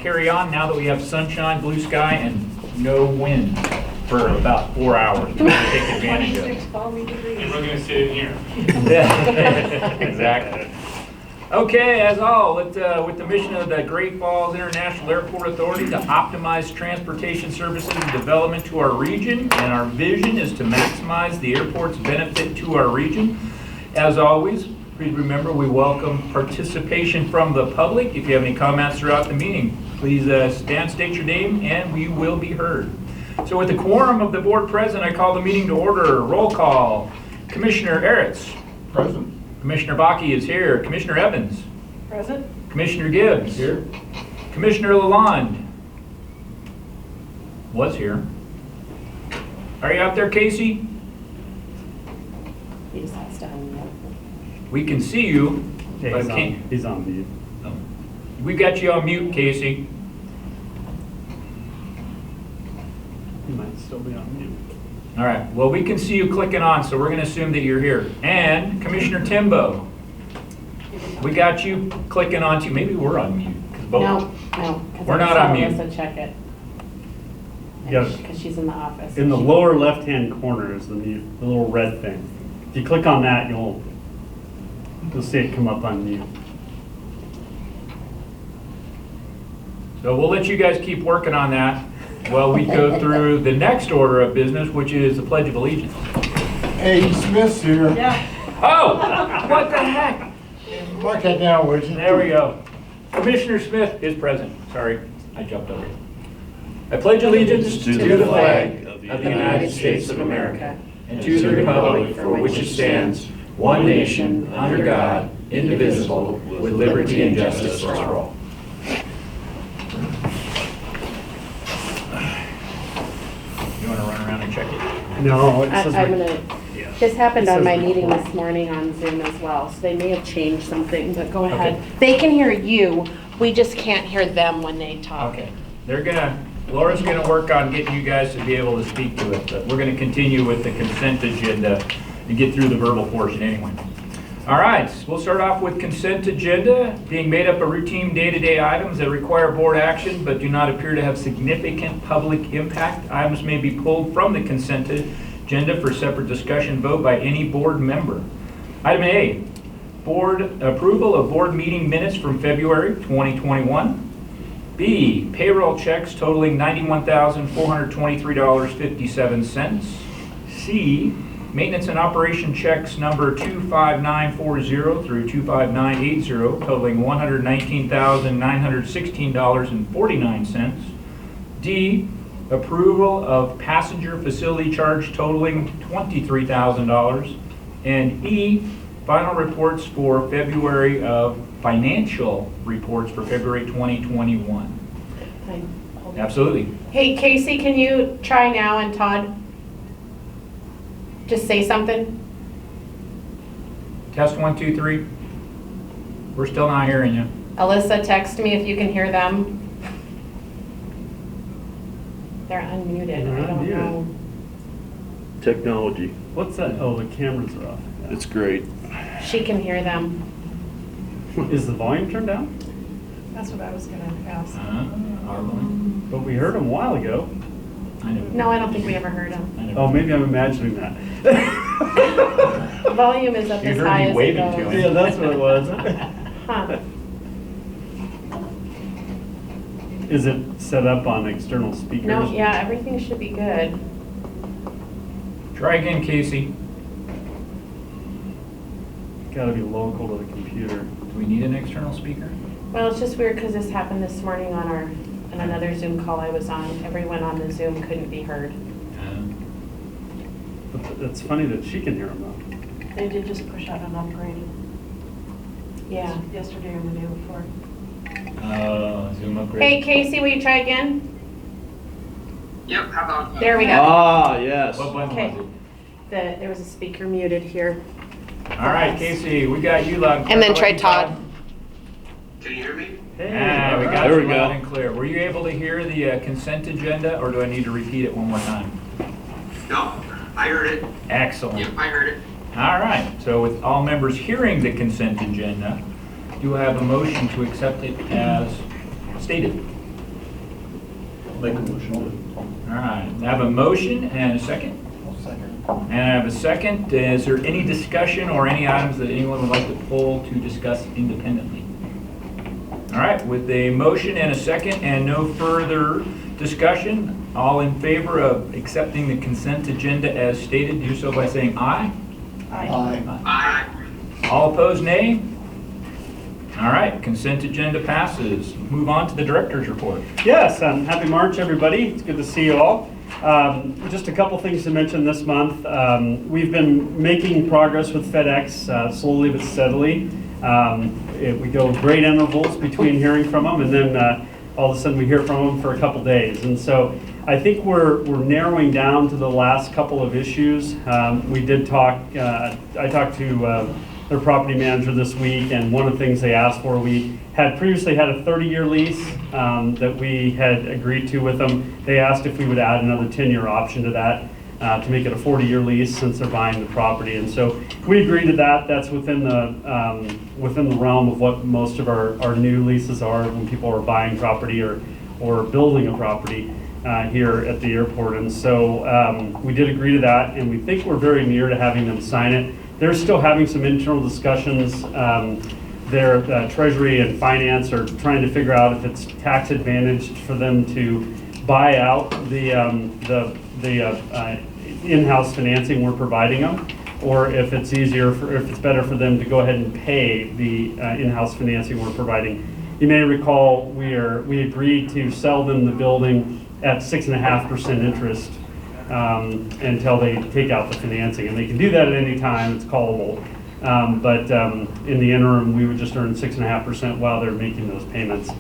carry on now that we have sunshine, blue sky, and no wind for about 4 hours. We're going to take advantage of it. And we're going to sit in here. Yeah, exactly. Okay, as all, with the mission of the Great Falls International Airport Authority to optimize transportation services and development to our region, and our vision is to maximize the airport's benefit to our region. As always, please remember we welcome participation from the public. If you have any comments throughout the meeting, please stand, state your name, and we will be heard. So with the quorum of the board present, I call the meeting to order. Roll call. Commissioner Eretz. Present. Commissioner Bakke is here. Commissioner Evans. Present. Commissioner Gibbs. Here. Commissioner Lalonde. Was here. Are you out there, Casey? He just has to unmute. We can see you. Yeah, but he's, can't. on, he's on mute. We got you on mute, Casey. He might still be on mute. All right. Well, we can see you clicking on, so we're going to assume that you're here. And Commissioner Timbo. We got you clicking on too. Maybe we're on mute. No. We're not on mute. Alyssa check it. Yes. Because she's in the office. In the lower left-hand corner is the mute, the little red thing. If you click on that, you'll see it come up on mute. So we'll let you guys keep working on that while we go through the next order of business, which is the Pledge of Allegiance. Hey, Smith's here. Yeah. Oh, what the heck? Mark that down, would you? There we go. Commissioner Smith is present. Sorry, I jumped over. I pledge allegiance to the flag of the United States of America and to the republic for which it stands, one nation, under God, indivisible, with liberty and justice for all. You want to run around and check it? No, it says I'm right- gonna, yeah. this happened It on says my record. meeting this morning on Zoom as well, so they may have changed something, but go ahead. Okay. They can hear you, we just can't hear them when they talk. Okay. Laura's gonna work on getting you guys to be able to speak to it, but we're gonna continue with the consent agenda and get through the verbal portion anyway. All right, we'll start off with consent agenda, being made up of routine day-to-day items that require board action but do not appear to have significant public impact. Items may be pulled from the consent agenda for separate discussion vote by any board member. Item A, board approval of board meeting minutes from February 2021. B, payroll checks totaling $91,423.57. C, maintenance and operation checks number 25940 through 25980 totaling $119,916.49. D, approval of passenger facility charge totaling $23,000. And E, final reports for February of financial reports for February 2021. Fine. Absolutely. Hey, Casey, can you try now, and Todd? Just say something? Test 1, 2, 3. We're still not hearing you. Alyssa, text me if you can hear them. They're unmuted, They're I don't unmuted. know. Technology. What's that? Oh, the cameras are off. Yeah. It's great. She can hear them. Is the volume turned down? That's what I was gonna ask. But we heard them a while ago. I know. No, I don't think we ever heard them. I know. Oh, maybe I'm imagining that. Volume is up You as heard high me as it waving to goes. him. Yeah, that's what it was. Huh. Is it set up on external speakers? No, yeah, everything should be good. Try again, Casey. Gotta be local to the computer. Do we need an external speaker? Well, it's just weird because this happened this morning on another Zoom call I was on. Everyone on the Zoom couldn't be heard. But it's funny that she can hear them though. They did just push out an upgrade Yeah. yesterday or the day before. Zoom upgrade. Hey, Casey, will you try again? Yep, how about There we go. Ah, yes. What button Okay. was There was a speaker muted here. it? All right, Casey, we got you loud and clear. And then How try about you, Todd. Can you hear me? Hey, Ah, we got There you we go. loud and clear. Were you able to hear the consent agenda, or do I need to repeat it one more time? No, I heard it. Excellent. Yep, I heard it. All right, so with all members hearing the consent agenda, do I have a motion to accept it as stated? Make a motion. All right, I have a motion and a second. And I have a second. Is there any discussion or any items that anyone would like to pull to discuss independently? All right, with a motion and a second and no further discussion, all in favor of accepting the consent agenda as stated, do so by saying aye. Aye. Aye. All opposed, nay? All right, consent agenda passes. Move on to the director's report. Yes, happy March, everybody. It's good to see you all. Just a couple things to mention this month. We've been making progress with FedEx slowly but steadily. We go great intervals between hearing from them, and then all of a sudden we hear from them for a couple days. And so I think we're narrowing down to the last couple of issues. We did talk, I talked to their property manager this week, and one of the things they asked for, we had previously had a 30-year lease that we had agreed to with them. They asked if we would add another 10-year option to that to make it a 40-year lease since they're buying the property. And so we agreed to that. That's within the realm of what most of our new leases are when people are buying property or building a property here at the airport. And so we did agree to that, and we think we're very near to having them sign it. They're still having some internal discussions. Their Treasury and Finance are trying to figure out if it's tax advantaged for them to buy out the in-house financing we're providing them, or if it's if it's better for them to go ahead and pay the in-house financing we're providing. You may recall we agreed to sell them the building at 6.5% interest until they take out the financing, and they can do that at any time. It's callable, but in the interim, we would just earn 6.5% while they're making those payments.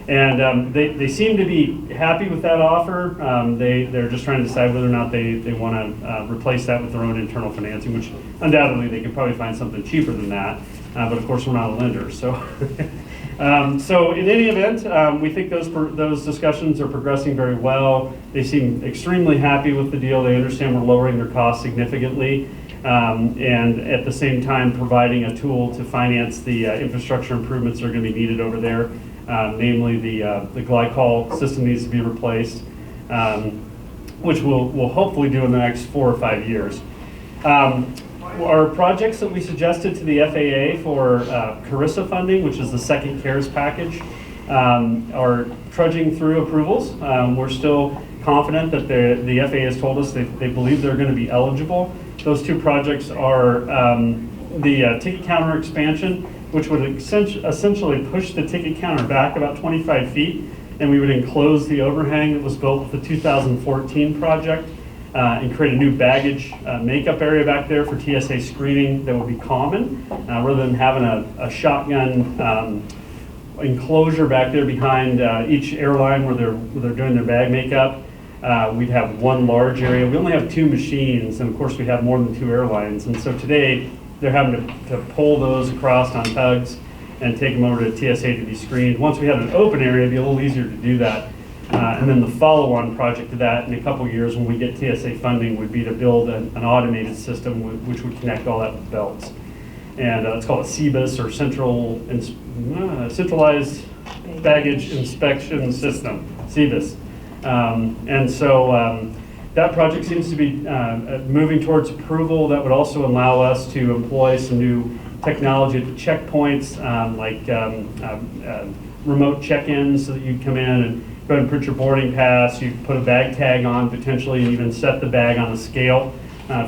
And they seem to be happy with that offer. They're just trying to decide whether or not they want to replace that with their own internal financing, which undoubtedly they could probably find something cheaper than that. But of course, we're not a lender, so. So in any event, we think those discussions are progressing very well. They seem extremely happy with the deal. They understand we're lowering their costs significantly, and at the same time providing a tool to finance the infrastructure improvements that are going to be needed over there. Namely, the glycol system needs to be replaced, which we'll hopefully do in the next 4 or 5 years. Our projects that we suggested to the FAA for CARISA funding, which is the second CARES package, are trudging through approvals. We're still confident that the FAA has told us they believe they're going to be eligible. Those two projects are the ticket counter expansion, which would essentially push the ticket counter back about 25 feet, and we would enclose the overhang that was built with the 2014 project. And create a new baggage makeup area back there for TSA screening that would be common, rather than having a shotgun enclosure back there behind each airline where they're doing their bag makeup. We'd have one large area. We only have 2 machines, and of course we have more than 2 airlines. And so today they're having to pull those across on tugs and take them over to TSA to be screened. Once we had an open area, it'd be a little easier to do that. And then the follow-on project to that in a couple of years when we get TSA funding would be to build an automated system which would connect all that with belts. And it's called a CBIS, or Centralized Baggage Inspection System, CBIS. And so that project seems to be moving towards approval. That would also allow us to employ some new technology at the checkpoints, like remote check-ins, so that you'd come in and go ahead and print your boarding pass. You put a bag tag on potentially, and even set the bag on a scale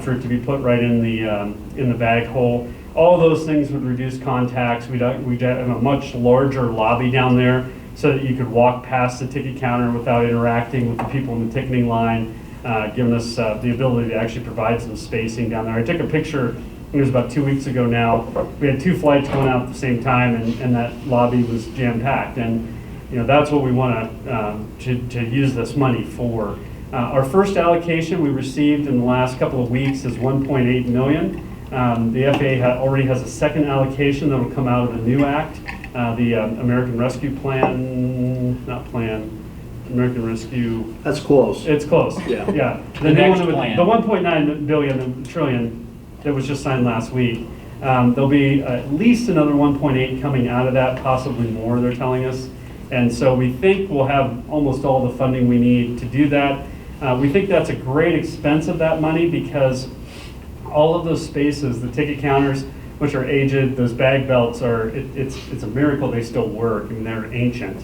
for it to be put right in the bag hole. All of those things would reduce contacts. We'd have a much larger lobby down there so that you could walk past the ticket counter without interacting with the people in the ticketing line, giving us the ability to actually provide some spacing down there. I took a picture, it was about 2 weeks ago now. We had 2 flights going out at the same time, and that lobby was jam-packed. And that's what we want to use this money for. Our first allocation we received in the last couple of weeks is $1.8 million. The FAA already has a second allocation that will come out of the new act, the American Rescue Plan, American Rescue. That's close. It's close. Yeah. Yeah. The next plan. The 1.9 billion, trillion that was just signed last week. There'll be at least another 1.8 coming out of that, possibly more, they're telling us. And so we think we'll have almost all the funding we need to do that. We think that's a great expense of that money because all of those spaces, the ticket counters, which are aged, those bag belts it's a miracle they still work. I mean, they're ancient.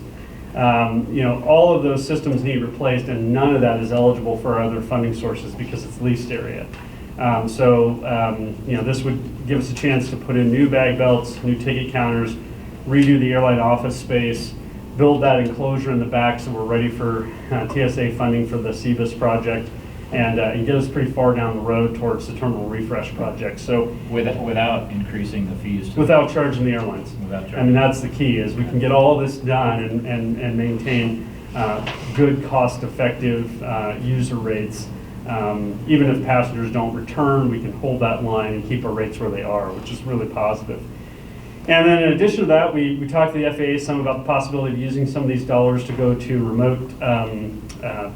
All of those systems need replaced, and none of that is eligible for our other funding sources because it's leased area. This would give us a chance to put in new bag belts, new ticket counters, redo the airline office space, build that enclosure in the back so we're ready for TSA funding for the CBIS project, and get us pretty far down the road towards the terminal refresh project. So Without increasing the fees. without charging the airlines. Without charging. I mean, that's the key, is we can get all this done and maintain good, cost-effective user rates. Even if passengers don't return, we can hold that line and keep our rates where they are, which is really positive. And then in addition to that, we talked to the FAA some about the possibility of using some of these dollars to go to remote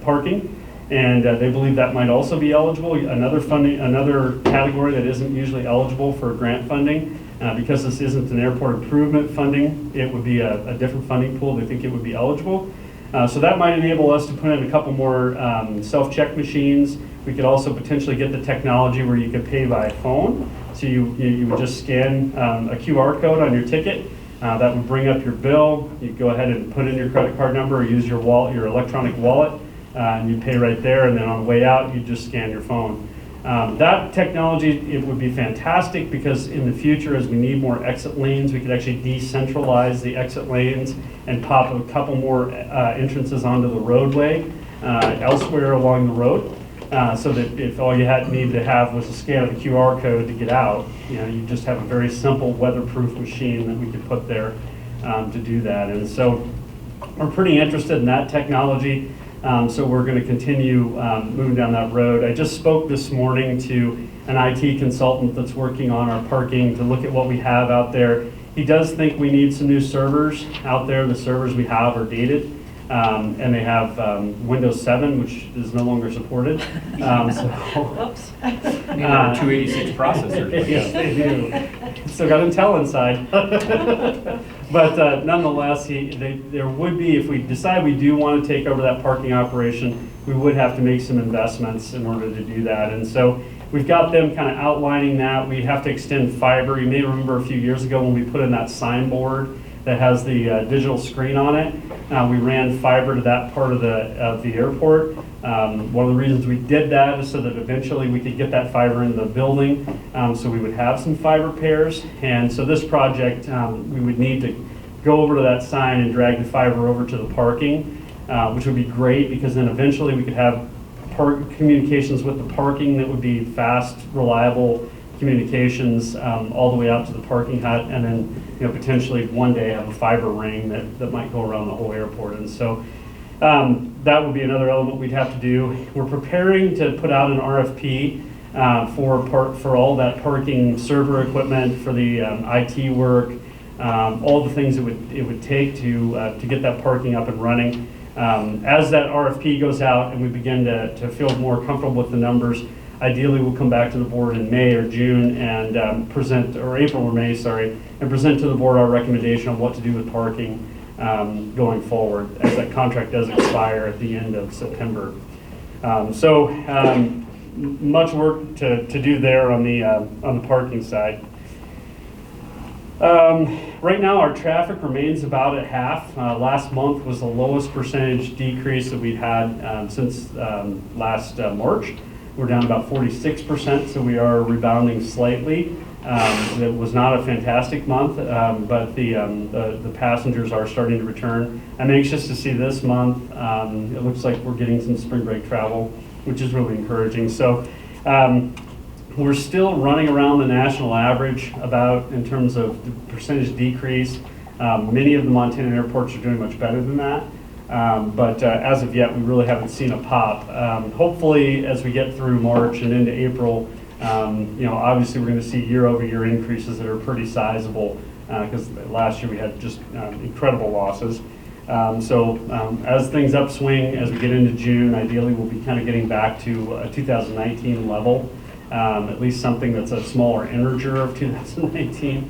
parking. And they believe that might also be eligible. Another category that isn't usually eligible for grant funding, because this isn't an airport improvement funding, it would be a different funding pool. They think it would be eligible. So that might enable us to put in a couple more self-check machines. We could also potentially get the technology where you could pay by phone. So you would just scan a QR code on your ticket. That would bring up your bill. You go ahead and put in your credit card number or use your wallet, your electronic wallet, and you pay right there. And then on the way out, you just scan your phone. That technology, it would be fantastic because in the future, as we need more exit lanes, we could actually decentralize the exit lanes and pop a couple more entrances onto the roadway elsewhere along the road. So that if all you needed to have was a scan of the QR code to get out, you just have a very simple weatherproof machine that we could put there to do that. And so we're pretty interested in that technology. So we're going to continue moving down that road. I just spoke this morning to an IT consultant that's working on our parking to look at what we have out there. He does think we need some new servers out there. The servers we have are dated. And they have Windows 7, which is no longer supported. Whoops. Need our 286 processors. Yes, they do. Still got Intel inside. But nonetheless, there would be, if we decide we do want to take over that parking operation, we would have to make some investments in order to do that. And so we've got them kind of outlining that. We have to extend fiber. You may remember a few years ago when we put in that signboard that has the digital screen on it. We ran fiber to that part of the airport. One of the reasons we did that is so that eventually we could get that fiber into the building, so we would have some fiber pairs. And so this project, we would need to go over to that sign and drag the fiber over to the parking, which would be great because then eventually we could have communications with the parking that would be fast, reliable communications all the way out to the parking hut, and then potentially one day have a fiber ring that might go around the whole airport. And so that would be another element we'd have to do. We're preparing to put out an RFP for all that parking server equipment, for the IT work, all the things it would take to get that parking up and running. As that RFP goes out and we begin to feel more comfortable with the numbers, ideally we'll come back to the board in May or June and present, or April or May, sorry, and present to the board our recommendation on what to do with parking going forward, as that contract does expire at the end of September. Much work to do there on the parking side. Right now our traffic remains about at half. Last month was the lowest percentage decrease that we've had since last March. We're down about 46%, so we are rebounding slightly. It was not a fantastic month, but the passengers are starting to return. I'm anxious to see this month. It looks like we're getting some spring break travel, which is really encouraging. So we're still running around the national average about in terms of the percentage decrease. Many of the Montana airports are doing much better than that. But as of yet, we really haven't seen a pop. Hopefully, as we get through March and into April, obviously we're going to see year-over-year increases that are pretty sizable because last year we had just incredible losses. As things upswing, as we get into June, ideally we'll be kind of getting back to a 2019 level, at least something that's a smaller integer of 2019.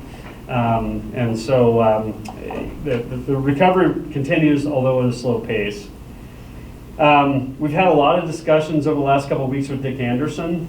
And so the recovery continues, although at a slow pace. We've had a lot of discussions over the last couple of weeks with Dick Anderson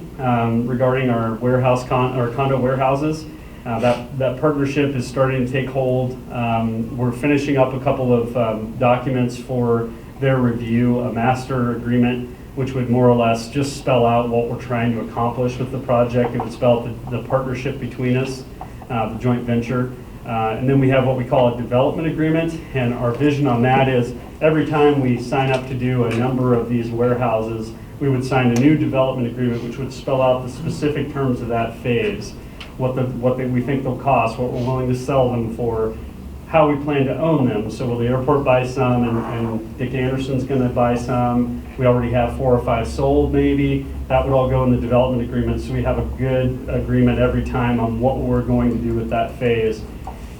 regarding our condo warehouses. That partnership is starting to take hold. We're finishing up a couple of documents for their review, a master agreement, which would more or less just spell out what we're trying to accomplish with the project. It would spell out the partnership between us, the joint venture. And then we have what we call a development agreement, and our vision on that is every time we sign up to do a number of these warehouses, we would sign a new development agreement which would spell out the specific terms of that phase, what we think they'll cost, what we're willing to sell them for, how we plan to own them. So will the airport buy some and Dick Anderson's going to buy some? We already have 4 or 5 sold maybe. That would all go in the development agreement, so we have a good agreement every time on what we're going to do with that phase.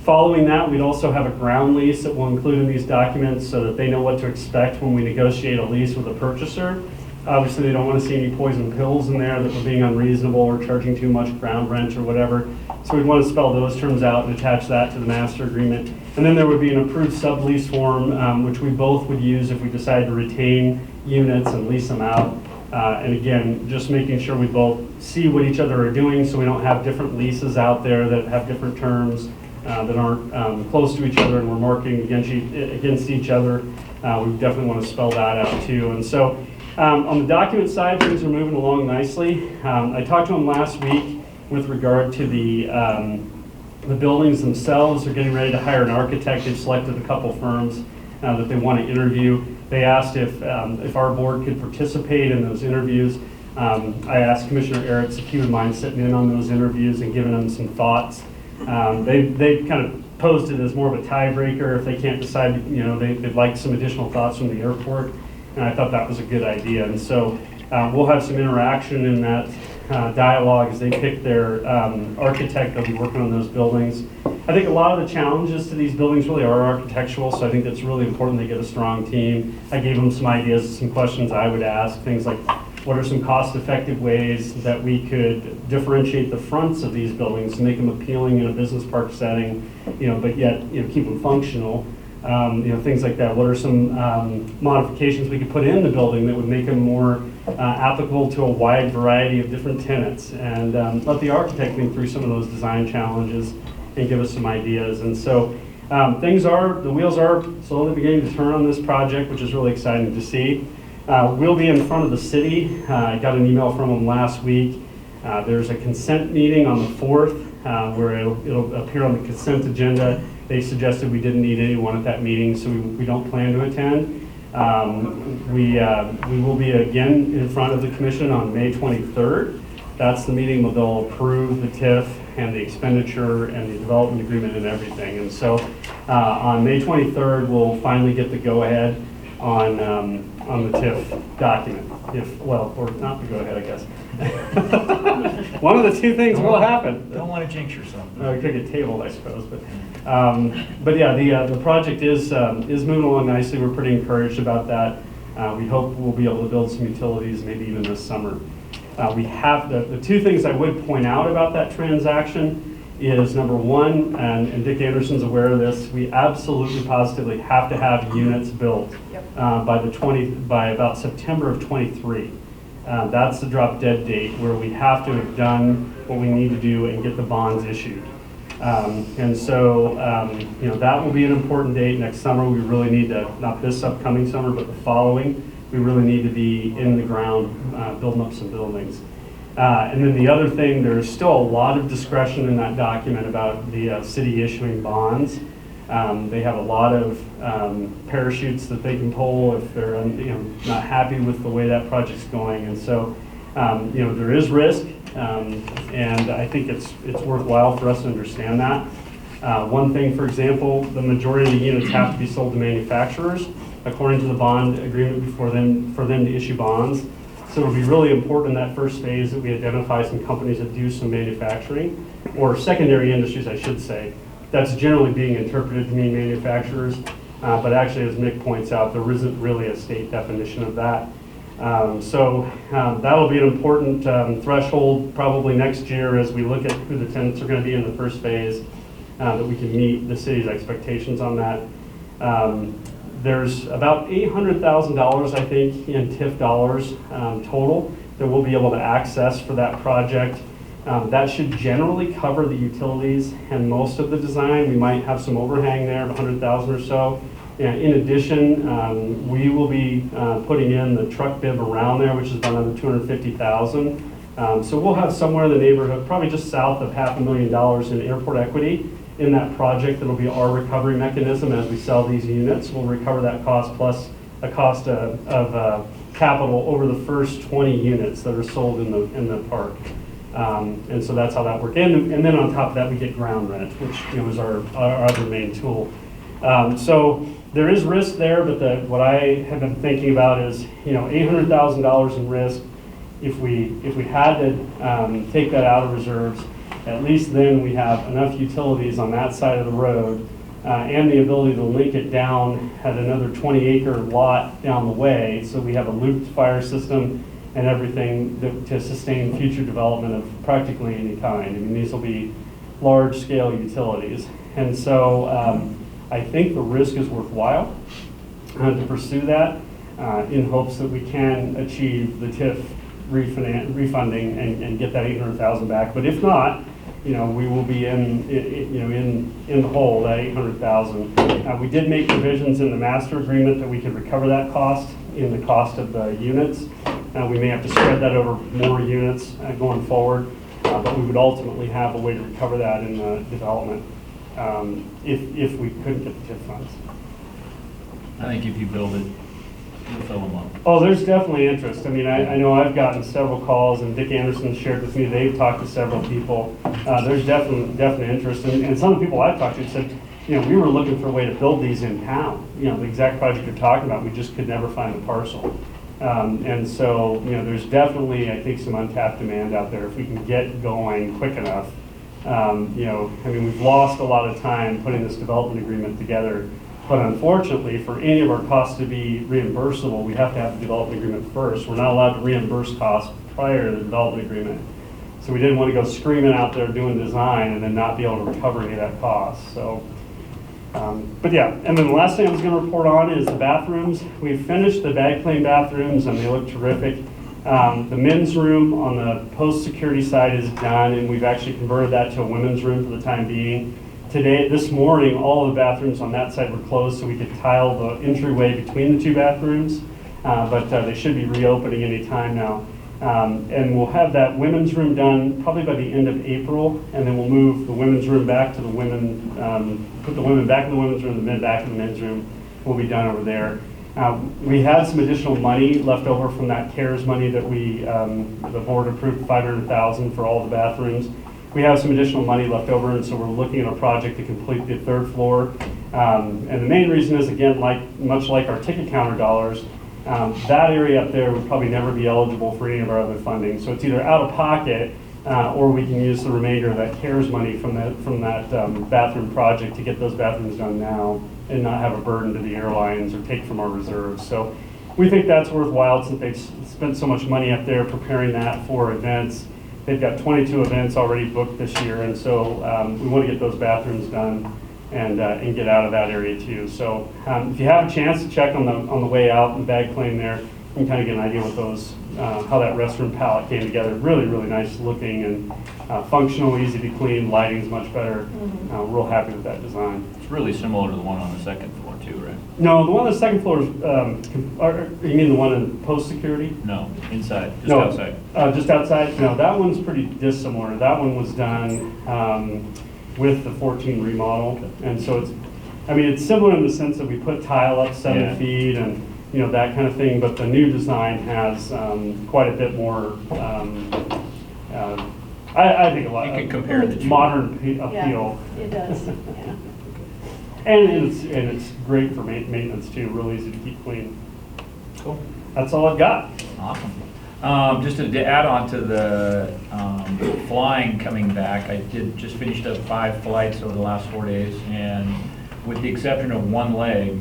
Following that, we'd also have a ground lease that we'll include in these documents so that they know what to expect when we negotiate a lease with a purchaser. Obviously, they don't want to see any poison pills in there that we're being unreasonable or charging too much ground rent or whatever. So we'd want to spell those terms out and attach that to the master agreement. And then there would be an approved sublease form, which we both would use if we decide to retain units and lease them out. And again, just making sure we both see what each other are doing so we don't have different leases out there that have different terms. That aren't close to each other and we're marketing against each other. We definitely want to spell that out too. And so on the document side, things are moving along nicely. I talked to them last week with regard to the buildings themselves. They're getting ready to hire an architect. They've selected a couple firms that they want to interview. They asked if our board could participate in those interviews. I asked Commissioner Eretz if he would mind sitting in on those interviews and giving them some thoughts. They kind of posed it as more of a tiebreaker if they can't decide, they'd like some additional thoughts from the airport, and I thought that was a good idea. And so we'll have some interaction in that dialogue as they pick their architect that'll be working on those buildings. I think a lot of the challenges to these buildings really are architectural, so I think it's really important they get a strong team. I gave them some ideas, some questions I would ask, things like, what are some cost-effective ways that we could differentiate the fronts of these buildings to make them appealing in a business park setting, but yet keep them functional, things like that. What are some modifications we could put in the building that would make them more applicable to a wide variety of different tenants, and let the architect think through some of those design challenges and give us some ideas. And so the wheels are slowly beginning to turn on this project, which is really exciting to see. We'll be in front of the city. I got an email from them last week. There's a consent meeting on the 4th where it'll appear on the consent agenda. They suggested we didn't need anyone at that meeting, so we don't plan to attend. We will be again in front of the commission on May 23rd. That's the meeting where they'll approve the TIF and the expenditure and the development agreement and everything. And so on May 23rd, we'll finally get the go-ahead on the TIF document, or not the go-ahead, I guess. One of the two things will happen. Don't want to jinx yourself. It could get tabled, I suppose, but yeah, the project is moving along nicely. We're pretty encouraged about that. We hope we'll be able to build some utilities, maybe even this summer. We have the two things I would point out about that transaction is number one, and Dick Anderson's aware of this, we absolutely positively have to have units built by about September of 23. That's the drop dead date where we have to have done what we need to do and get the bonds issued. And so, that will be an important date next summer. We really need to, not this upcoming summer, but the following, we really need to be in the ground building up some buildings. And then the other thing, there's still a lot of discretion in that document about the city issuing bonds. They have a lot of parachutes that they can pull if they're not happy with the way that project's going. And so, there is risk, and I think it's worthwhile for us to understand that. One thing, for example, the majority of the units have to be sold to manufacturers according to the bond agreement for them to issue bonds. So it'll be really important in that first phase that we identify some companies that do some manufacturing, or secondary industries, I should say. That's generally being interpreted to mean manufacturers, but actually, as Mick points out, there isn't really a state definition of that. So that'll be an important threshold probably next year as we look at who the tenants are going to be in the first phase. that we can meet the city's expectations on that. There's about $800,000, I think, in TIF dollars total that we'll be able to access for that project. That should generally cover the utilities and most of the design. We might have some overhang there of 100,000 or so. And in addition, we will be putting in the truck bib around there, which is about another 250,000. So we'll have somewhere in the neighborhood, probably just south of $500,000 in airport equity in that project. That'll be our recovery mechanism as we sell these units. We'll recover that cost plus a cost of capital over the first 20 units that are sold in the park. And so that's how that works. And then on top of that, we get ground rent, which is our other main tool. So there is risk there, but what I have been thinking about is, $800,000 in risk. If we had to take that out of reserves, at least then we have enough utilities on that side of the road and the ability to link it down at another 20-acre lot down the way. So we have a looped fire system and everything to sustain future development of practically any kind. I mean, these will be large-scale utilities. And so I think the risk is worthwhile to pursue that in hopes that we can achieve the TIF refunding and get that $800,000 back. But if not, we will be in the hole, that $800,000. We did make provisions in the master agreement that we could recover that cost in the cost of the units. We may have to spread that over more units going forward, but we would ultimately have a way to recover that in the development if we couldn't get the TIF funds. I think if you build it, you'll fill them up. Oh, there's definitely interest. I mean, I know I've gotten several calls, and Dick Anderson shared with me, they've talked to several people. There's definite interest. And some of the people I've talked to said, we were looking for a way to build these in town. The exact project you're talking about, we just could never find the parcel. And so, there's definitely, I think, some untapped demand out there if we can get going quick enough. We've lost a lot of time putting this development agreement together. But unfortunately, for any of our costs to be reimbursable, we have to have the development agreement first. We're not allowed to reimburse costs prior to the development agreement. So we didn't want to go screaming out there doing design and then not be able to recover any of that cost. So, but yeah, and then the last thing I was going to report on is the bathrooms. We've finished the backplane bathrooms and they look terrific. The men's room on the post-security side is done, and we've actually converted that to a women's room for the time being. This morning, all of the bathrooms on that side were closed, so we could tile the entryway between the two bathrooms, but they should be reopening any time now. And we'll have that women's room done probably by the end of April, and then we'll move the women's room back to the women, put the women back in the women's room, the men back in the men's room. Will be done over there. We had some additional money left over from that CARES money that the board approved, $500,000 for all the bathrooms. We have some additional money left over, and so we're looking at a project to complete the third floor. And the main reason is, again, much like our ticket counter dollars, that area up there would probably never be eligible for any of our other funding. So it's either out of pocket, or we can use the remainder of that CARES money from that bathroom project to get those bathrooms done now and not have a burden to the airlines or take from our reserves. So we think that's worthwhile since they've spent so much money up there preparing that for events. They've got 22 events already booked this year, and so we want to get those bathrooms done and get out of that area too. So if you have a chance to check on the way out in the bag plane there, you can kind of get an idea what how that restroom palette came together. Really, really nice looking and functional, easy to clean. Lighting's much better. We're real happy with that design. It's really similar to the one on the second floor too, right? No, the one on the second floor is, you mean the one in post-security? No, inside, just No, outside. Just outside? No, that one's pretty dissimilar. That one was done with the 14 remodel. And so it's similar in the sense that we put tile up 7 feet and that kind of thing, but the new design has quite a bit more, I think a lot You can compare the two. modern appeal. It does, yeah. And it's great for maintenance too, real easy to keep clean. Cool. That's all I've got. Awesome. Just to add on to the flying coming back, I just finished up 5 flights over the last 4 days, and with the exception of one leg,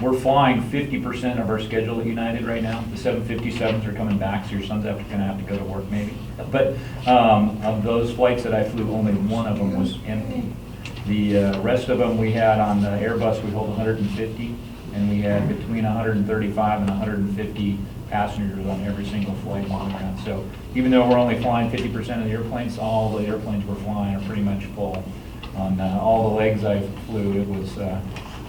we're flying 50% of our schedule at United right now. The 757s are coming back, so your son's going to have to go to work maybe. But of those flights that I flew, only one of them was empty. The rest of them, we had on the Airbus, we hold 150, and we had between 135 and 150 passengers on every single flight going around. So even though we're only flying 50% of the airplanes, all the airplanes we're flying are pretty much full. On all the legs I flew, it was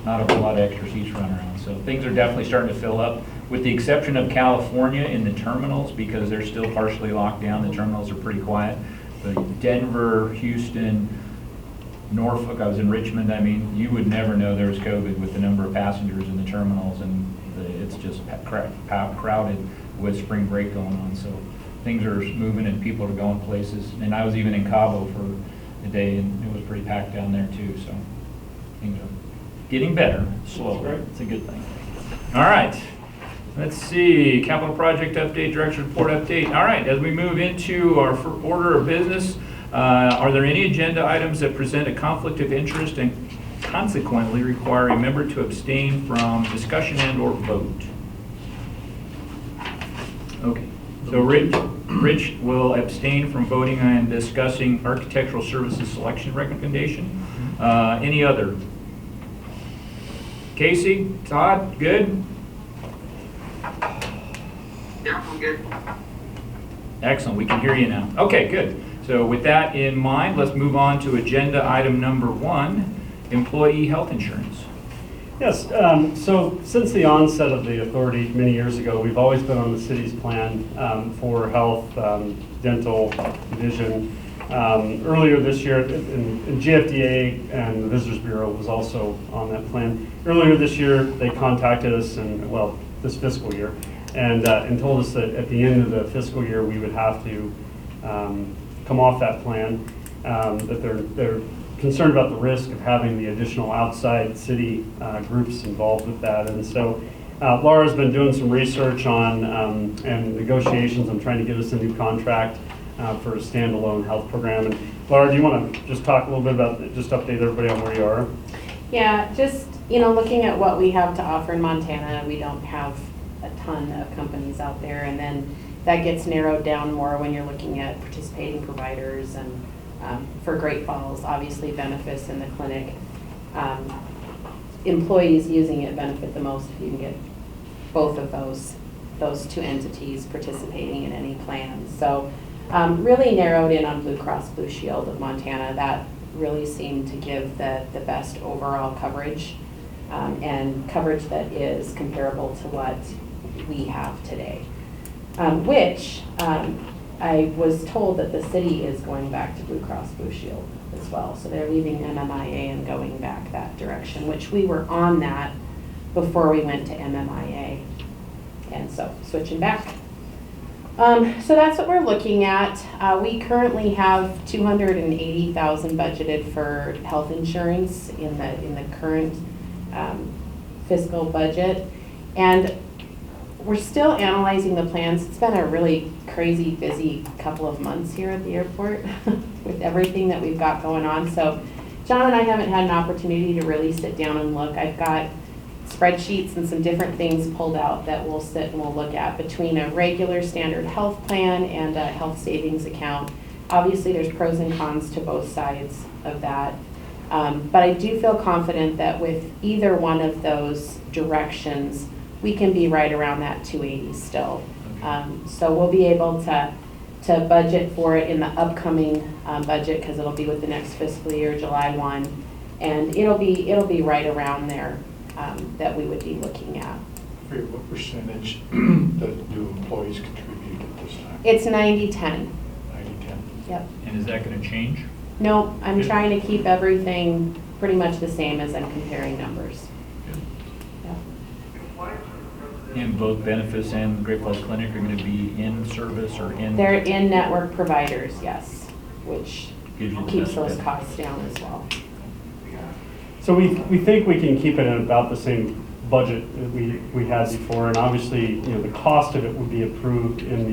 not a whole lot of extra seats running around. So things are definitely starting to fill up, with the exception of California in the terminals, because they're still partially locked down. The terminals are pretty quiet. But Denver, Houston, Norfolk, I was in Richmond, I mean, you would never know there was COVID with the number of passengers in the terminals, and it's just crowded with spring break going on. So things are moving and people are going places. And I was even in Cabo for a day, and it was pretty packed down there too. So things are getting better, slowly. It's a good thing. All right. Let's see, capital project update, director report update. All right, as we move into our order of business, are there any agenda items that present a conflict of interest and consequently require a member to abstain from discussion and or vote? Okay, so Rich will abstain from voting and discussing architectural services selection recommendation. Any other? Casey, Todd, good? Yeah, I'm good. Excellent, we can hear you now. Okay, good. So with that in mind, let's move on to agenda item number 1, employee health insurance. Yes, so since the onset of the authority many years ago, we've always been on the city's plan for health, dental, vision. Earlier this year, and GFIAA and the Visitors Bureau was also on that plan. Earlier this year, they contacted us, and well, this fiscal year, and told us that at the end of the fiscal year, we would have to come off that plan, that they're concerned about the risk of having the additional outside city groups involved with that. And so Laura's been doing some research on and negotiations on trying to get us a new contract for a standalone health program. And Laura, do you want to just talk a little bit about, just update everybody on where you are? Yeah, just, looking at what we have to offer in Montana, we don't have a ton of companies out there, and then that gets narrowed down more when you're looking at participating providers. And for Great Falls, obviously benefits in the clinic. Employees using it benefit the most if you can get both of those two entities participating in any plan. So really narrowed in on Blue Cross Blue Shield of Montana. That really seemed to give the best overall coverage, and coverage that is comparable to what we have today. Which I was told that the city is going back to Blue Cross Blue Shield as well. So they're leaving MMIA and going back that direction, which we were on that before we went to MMIA. And so switching back. So that's what we're looking at. We currently have $280,000 budgeted for health insurance in the current fiscal budget. And we're still analyzing the plans. It's been a really crazy, busy couple of months here at the airport with everything that we've got going on. So John and I haven't had an opportunity to really sit down and look. I've got spreadsheets and some different things pulled out that we'll sit and we'll look at between a regular standard health plan and a health savings account. Obviously, there's pros and cons to both sides of that. But I do feel confident that with either one of those directions, we can be right around that 280 still. So we'll be able to budget for it in the upcoming budget, because it'll be with the next fiscal year, July 1, and it'll be right around there that we would be looking at. What percentage do employees contribute at this time? It's 90-10. 90-10? Yep. And is that going to change? No, I'm trying to keep everything pretty much the same as I'm comparing numbers. And both benefits and Great Falls Clinic are going to be in service or in? They're in-network providers, yes, which Gives you the keeps best those benefit. costs down as well. So we think we can keep it at about the same budget that we had before, and obviously, the cost of it would be approved in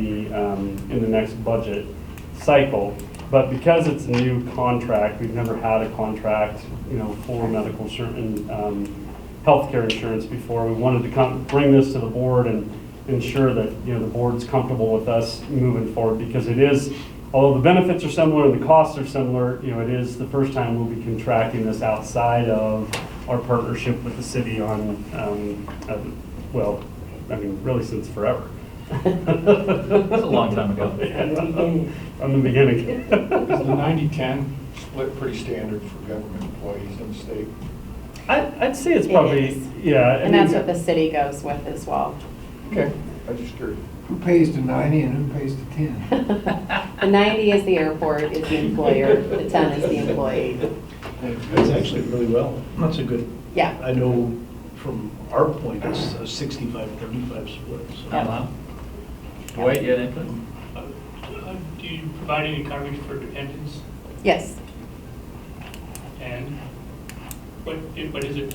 the next budget cycle. But because it's a new contract, we've never had a contract, for medical healthcare insurance before. We wanted to bring this to the board and ensure that the board's comfortable with us moving forward, because it is although the benefits are similar and the costs are similar, it is the first time we'll be contracting this outside of our partnership with the city on, really since forever. That's a long time ago. From the beginning. Is the 90-10 split pretty standard for government employees in the state? I'd say it's It probably, is. yeah. And that's what the city goes with as well. Okay, I just curious. Who pays to 90 and who pays to 10? The 90 is the airport, is the employer, the 10 is the employee. That's actually really well. That's a good, Yeah. I know from our point, it's a 65-35 split. So. Yeah. Wow. Dwight, you had input? Do you provide any coverage for dependents? Yes. And what is it?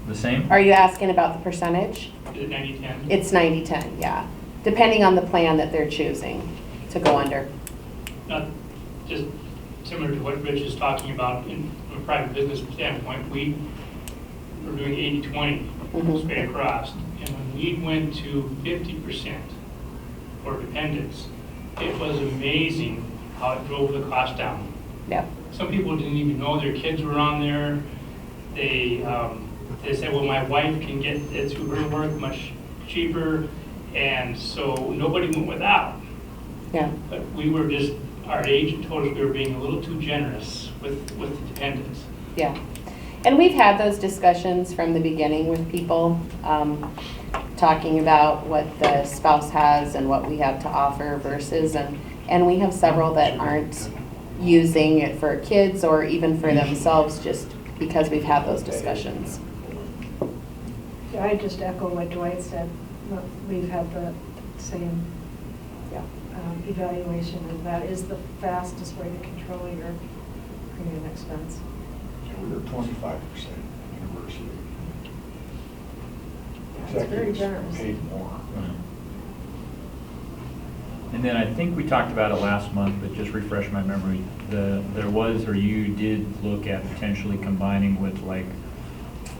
The same? Are you asking about the percentage? Is it 90-10? It's 90-10, yeah. Depending on the plan that they're choosing to go under. Not just similar to what Rich is talking about from a private business standpoint. We're doing 80-20 Mhm. straight across. And when we went to 50% for dependents, it was amazing how it drove the cost down. Yep. Some people didn't even know their kids were on there. They said, well, my wife can get it through her work much cheaper, and so nobody went without. Yeah. But we were just, our agent told us we were being a little too generous with the dependents. Yeah. And we've had those discussions from the beginning with people, talking about what the spouse has and what we have to offer versus, and we have several that aren't using it for kids or even for themselves just because we've had those discussions. Yeah, I just echo what Dwight said. We've had the same Yeah. evaluation, and that is the fastest way to control your premium expense. So we were 25% university. Yeah, it's very Executives generous. paid more. And then I think we talked about it last month, but just refresh my memory. There was, or you did look at potentially combining with like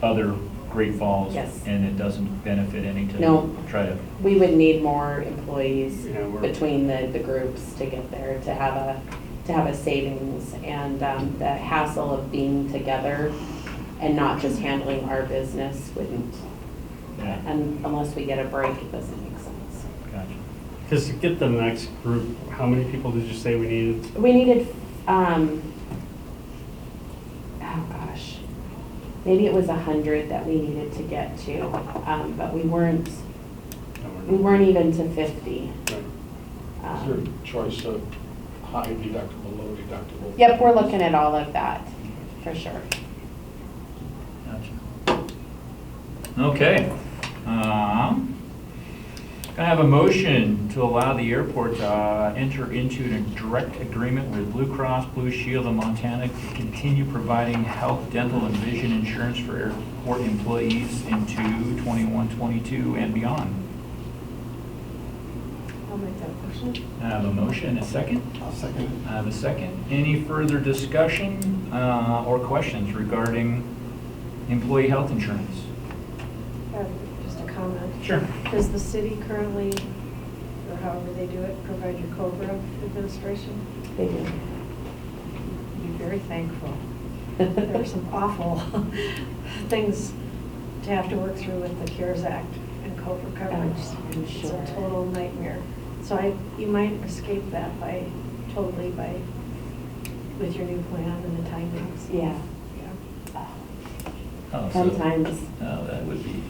other Great Falls. Yes. And it doesn't benefit any to No. try to, We would need more employees Yeah, we're- between the groups to get there, to have a savings, and the hassle of being together and not just handling our business wouldn't, yeah, and unless we get a break, it doesn't make sense. gotcha. Because to get the next group, how many people did you say we needed? We needed, oh gosh, maybe it was 100 that we needed to get to, but we weren't even to 50. Right. Is there a choice of high deductible, low deductible? Yep, we're looking at all of that, for sure. Gotcha. Okay. Can I have a motion to allow the airport to enter into a direct agreement with Blue Cross Blue Shield of Montana to continue providing health, dental, and vision insurance for airport employees into 21-22 and beyond? I'll make that motion. I have a motion and a second. I'll second it. I have a second. Any further discussion or questions regarding employee health insurance? Just a comment. Sure. Does the city currently, or however they do it, provide your COBRA administration? They do. Be very thankful. There are some awful things to have to work through with the CARES Act and COBRA coverage. I'm It's sure. a total nightmare. So you might escape that with your new plan and the timings. Yeah. Yeah. Oh, so- Sometimes. Oh, that would be,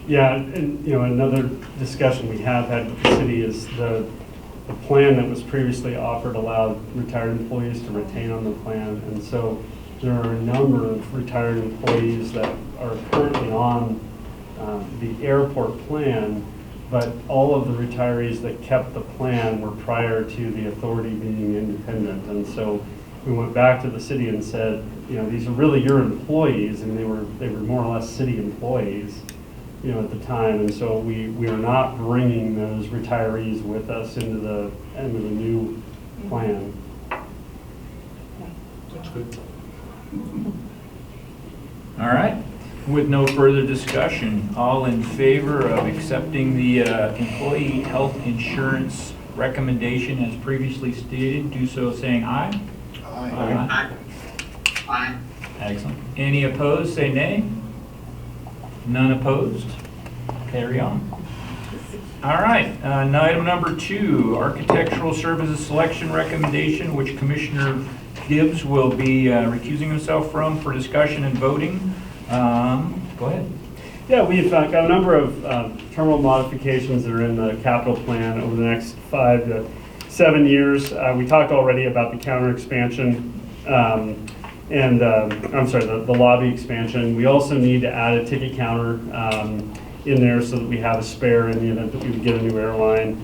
Yeah, and, another discussion we have had with the city is the plan that was previously offered allowed retired employees to retain on the plan. And so there are a number of retired employees that are currently on the airport plan, but all of the retirees that kept the plan were prior to the authority being independent. And so we went back to the city and said, these are really your employees, and they were more or less city employees, at the time. And so we are not bringing those retirees with us into the new plan. That's good. all right. With no further discussion, all in favor of accepting the employee health insurance recommendation as previously stated, do so saying aye. Aye. Aye. Excellent. Any opposed, say nay. None opposed. Carry on. All right, now item number 2, architectural services selection recommendation, which Commissioner Gibbs will be recusing himself from for discussion and voting. Go ahead. Yeah, we've got a number of terminal modifications that are in the capital plan over the next 5 to 7 years. We talked already about the counter expansion and the lobby expansion. We also need to add a ticket counter in there so that we have a spare in the event that we would get a new airline.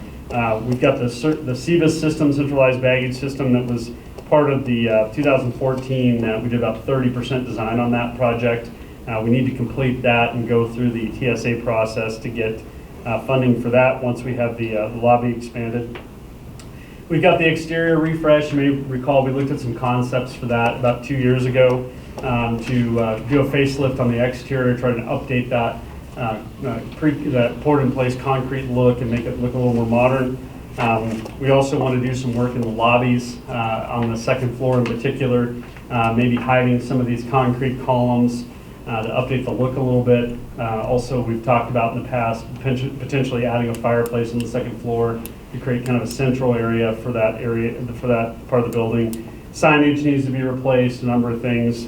We've got the CBIS system, centralized baggage system, that was part of the 2014. We did about 30% design on that project. We need to complete that and go through the TSA process to get funding for that once we have the lobby expanded. We've got the exterior refresh. You may recall we looked at some concepts for that about 2 years ago to do a facelift on the exterior, try to update that that poured-in-place concrete look and make it look a little more modern. We also want to do some work in the lobbies on the second floor in particular, maybe hiding some of these concrete columns to update the look a little bit. Also, we've talked about in the past potentially adding a fireplace on the second floor to create kind of a central area for that part of the building. Signage needs to be replaced, a number of things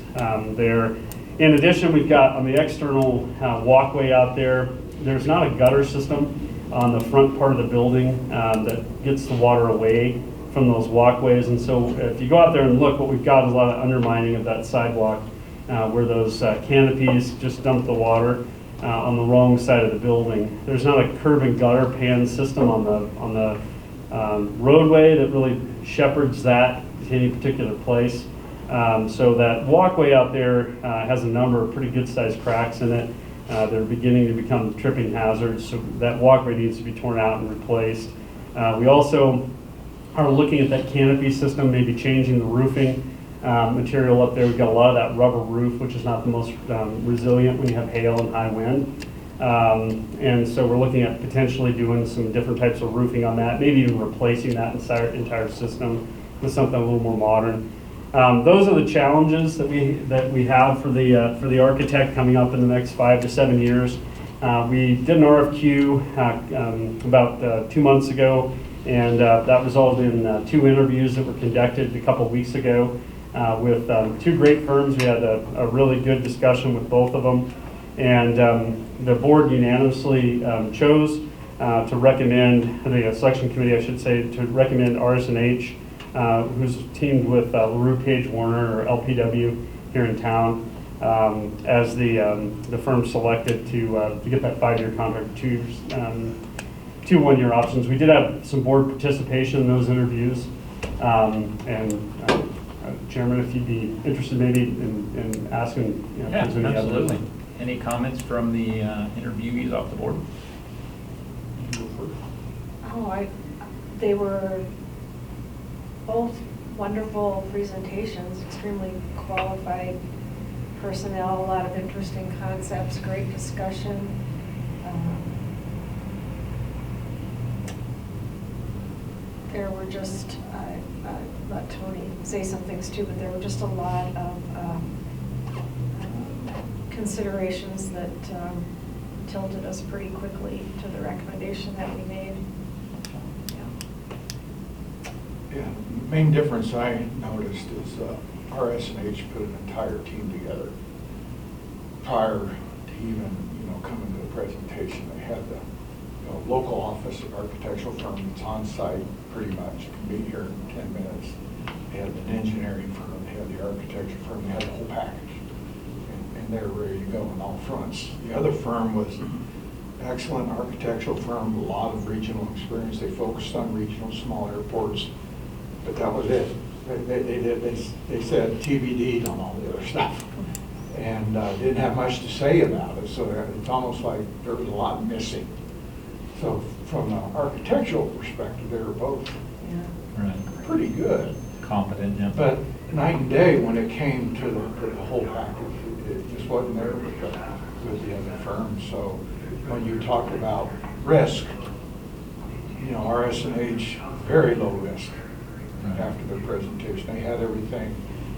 there. In addition, we've got on the external walkway out there, there's not a gutter system on the front part of the building that gets the water away from those walkways. And so if you go out there and look, what we've got is a lot of undermining of that sidewalk where those canopies just dump the water on the wrong side of the building. There's not a curb and gutter pan system on the roadway that really shepherds that to any particular place. So that walkway out there has a number of pretty good sized cracks in it. They're beginning to become tripping hazards, so that walkway needs to be torn out and replaced. We also are looking at that canopy system, maybe changing the roofing material up there. We've got a lot of that rubber roof, which is not the most resilient when you have hail and high wind. And so we're looking at potentially doing some different types of roofing on that, maybe even replacing that entire system with something a little more modern. Those are the challenges that we have for the architect coming up in the next 5 to 7 years. We did an RFQ about 2 months ago, and that resulted in 2 interviews that were conducted a couple of weeks ago with 2 great firms. We had a really good discussion with both of them, and the board unanimously chose to recommend, the selection committee I should say, to recommend RS&H, who's teamed with LaRue Page Warner, or LPW, here in town, as the firm selected to get that 5-year contract, 2 1-year options. We did have some board participation in those interviews, and Chairman, if you'd be interested maybe in asking, if there's any absolutely. other. Any comments from the interviewees off the board? They were both wonderful presentations, extremely qualified personnel, a lot of interesting concepts, great discussion. There were just, I'll let Tony say some things too, but there were just a lot of considerations that tilted us pretty quickly to the recommendation that we made. Yeah, the main difference I noticed is RS&H put an entire team together prior to even coming to the presentation. They had the local office of architectural firm that's on site pretty much, can be here in 10 minutes. They had an engineering firm, they had the architecture firm, they had the whole package, and they're ready to go on all fronts. The other firm was an excellent architectural firm, a lot of regional experience. They focused on regional small airports. But that was it. They said TBD on all the other stuff, and didn't have much to say about it. So it's almost like there was a lot missing. So from an architectural perspective, they were both pretty good, Competent, yeah. But night and day when it came to the whole package, it just wasn't there with the other firms. So when you talk about risk, you know, RS&H, very low risk after their presentation. They had everything.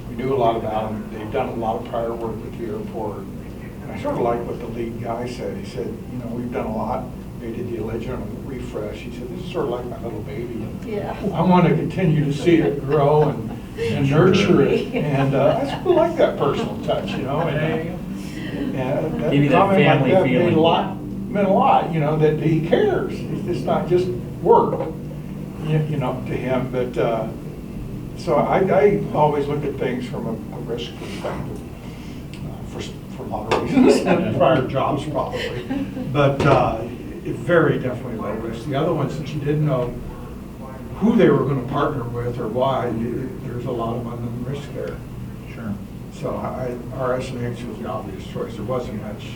We knew a lot about them. They've done a lot of prior work with the airport. And I sort of like what the lead guy said. He said, you know, we've done a lot. They did the original refresh. He said, this is sort of like my little baby. Yeah. I want to continue to see it grow and nurture it. And I sort of like that personal touch, you know. And that Give you that comment like family that feeling. meant a lot, you know, that he cares. It's not just work, you know, to him. But so I always look at things from a risk perspective for a lot of reasons, and prior jobs probably. But very definitely low risk. The other ones that you didn't know who they were going to partner with or why, there's a lot of unknown risk there. Sure. So RS&H was the obvious choice. There wasn't much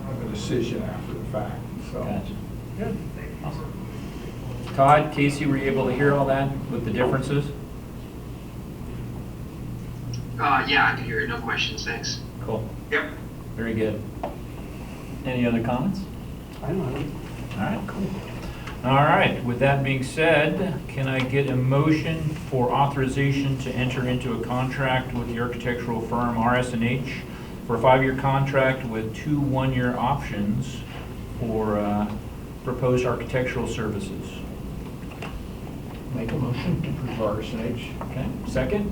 of a decision after the fact. So. Gotcha. Good. Awesome. Todd, Casey, were you able to hear all that with the differences? Yeah, I can hear it. No questions, thanks. Cool. Yep. Very good. Any other comments? I don't have any. All right, cool. All right, with that being said, can I get a motion for authorization to enter into a contract with the architectural firm RS&H for a 5-year contract with 2 one-year options for proposed architectural services? Make a motion to approve RS&H. Okay, second?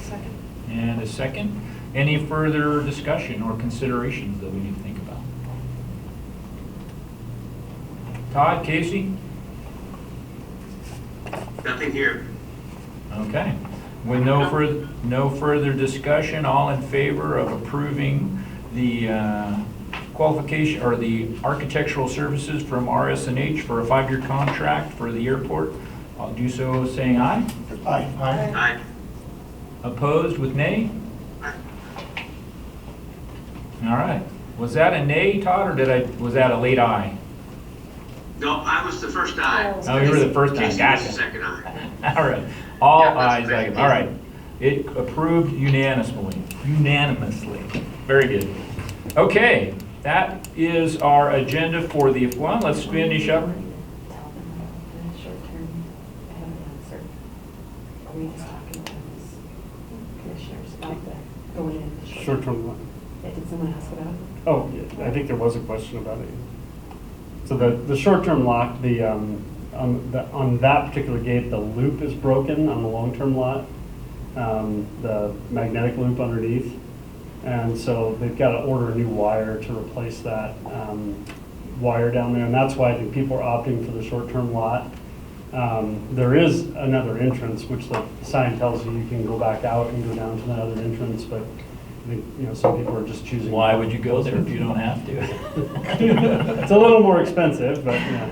Second. And a second. Any further discussion or considerations that we need to think about? Todd, Casey? Nothing here. Okay. With no further discussion, all in favor of approving the qualification or the architectural services from RS&H for a 5-year contract for the airport, I'll do so saying aye. Aye. Aye. Opposed with nay? Aye. All right. Was that a nay, Todd, or was that a late aye? No, I was the first eye. Oh, you were the first eye. Casey was Gotcha. the second eye. All right. All Yeah, that's ayes. great. All right. It approved unanimously. Very good. Okay, that is our agenda for the one. Let's finish up. Tell them about the short-term, I haven't answered. Are we just talking about this, commissioners, about the going into short-term? Short-term what? Yeah, did someone ask about it? Oh, yeah, I think there was a question about it. So the short-term lock, on that particular gate, the loop is broken on the long-term lot, the magnetic loop underneath. And so they've got to order a new wire to replace that wire down there. And that's why I think people are opting for the short-term lot. There is another entrance, which the sign tells you can go back out and go down to that other entrance, but I think, some people are just choosing. Why would you go there if you don't have to? It's a little more expensive, but yeah.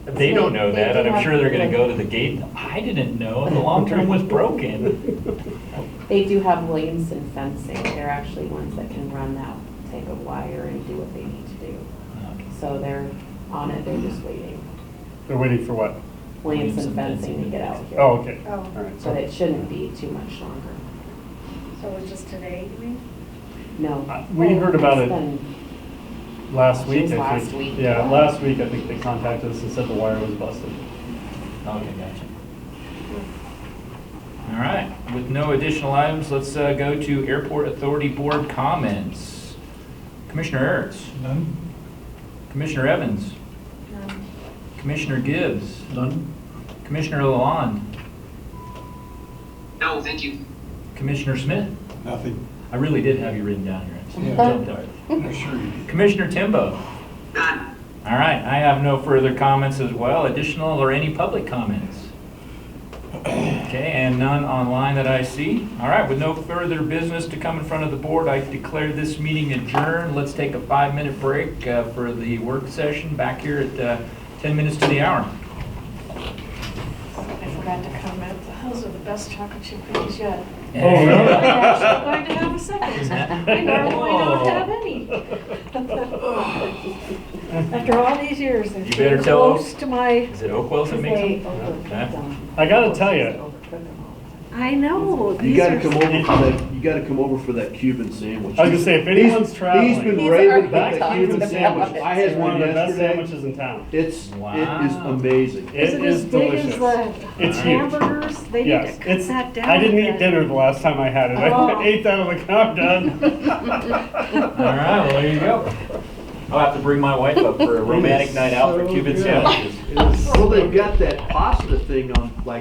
They don't know that, and I'm sure they're going to go to the gate. I didn't know the long term was broken. They do have Williamson fencing. They're actually ones that can run that type of wire and do what they need to do. Okay. So they're on it, they're just waiting. They're waiting for what? Williamson fencing to get out here. Oh, okay. Oh. All right. But it shouldn't be too much longer. So it was just today, you mean? No. We heard about It's it been- last It week, was I last think. week. Yeah, last week, I think they contacted us and said the wire was busted. Okay, gotcha. All right, with no additional items, let's go to Airport Authority Board comments. Commissioner Eretz, None? Commissioner Evans, None. Commissioner Gibbs, None? Commissioner Lalonde, No, thank you. Commissioner Smith. Nothing. I really did have you written down here. Yeah. Jumped out. I'm sure you did. Commissioner Timbo. None. All right, I have no further comments as well. Additional or any public comments? Okay, and none online that I see. All right, with no further business to come in front of the board, I declare this meeting adjourned. Let's take a 5-minute break for the work session back here at 10 minutes to the hour. I forgot to comment, those are the best chocolate chip cookies yet. Oh, I'm really? actually going to have a second. I normally don't have any. After all these years, they're You better getting tell close to my, Is it Oakwell's that makes They them? overcook Okay. them. I gotta tell ya. Overcook them all the time. I know. You these gotta are- come over for that, you gotta come over for that Cuban sandwich. I was gonna say, if anyone's traveling. He's been He's raving already about that talked Cuban about sandwich. it. I had It's one one of the best yesterday. sandwiches in town. It is Wow. amazing. It Is it as is big delicious. as the It's huge. hamburgers? They need Yes, to cut it's, that down. I didn't a eat bit. dinner the last time I had it. Oh. I ate that on the countdown. All right, well, there you go. I'll have to bring my wife up for a romantic night out for Cuban sandwiches. Well, they've got that pasta thing on, like,